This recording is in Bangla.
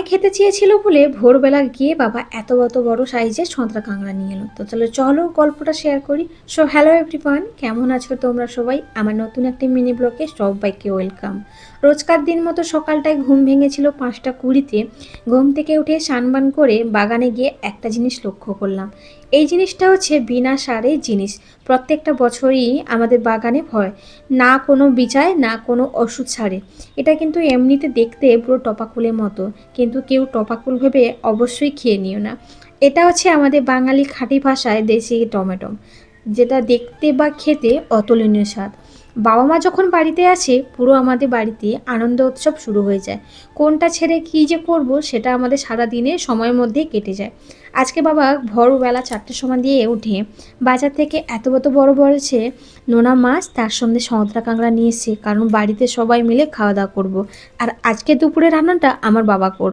খেতে চেয়েছিল বলে ভোরবেলা গিয়ে বাবা এত বড় সাইজের সন্ত্রা কাঁকড়া নিয়ে এলো। তো চলো গল্পটা শেয়ার করি। সো হ্যালো এভরিওয়ান, কেমন আছো তোমরা সবাই? আমার নতুন একটি মিনি ব্লগে সবাইকে ওয়েলকাম। রোজকার দিন মতো সকালটায় ঘুম ভেঙেছিল 5টা 20-তে। ঘুম থেকে উঠে স্নান করে বাগানে গিয়ে একটা জিনিস লক্ষ্য করলাম। এই জিনিসটা হচ্ছে বিনা সারের জিনিস। প্রত্যেকটা বছরই আমাদের বাগানে হয়, না কোনো বিচায় না কোনো ওষুধ ছাড়ে। এটা কিন্তু এমনিতে দেখতে পুরো টপাকুলের মতো, কিন্তু কেউ টপাকুল ভেবে অবশ্যই খেয়ে নিও না। এটা হচ্ছে আমাদের বাঙালি খাঁটি ভাষায় দেশি টমেটো, যেটা দেখতে বা খেতে অতুলনীয় স্বাদ। বাবা মা যখন বাড়িতে আসে পুরো আমাদের বাড়িতে আনন্দ উৎসব শুরু হয়ে যায়। কোনটা ছেড়ে কী যে করব সেটা আমাদের সারা দিনের সময়ের মধ্যেই কেটে যায়। আজকে বাবা ভোরবেলা 4টের সময় দিয়ে উঠে বাজার থেকে এত বড় বড়ছে নোনা মাছ, তার সঙ্গে সঁতরা কাঁকড়া নিয়ে এসে, কারণ বাড়িতে সবাই মিলে খাওয়া দাওয়া করব। আর আজকে দুপুরে রান্নাটা আমার বাবা করবে।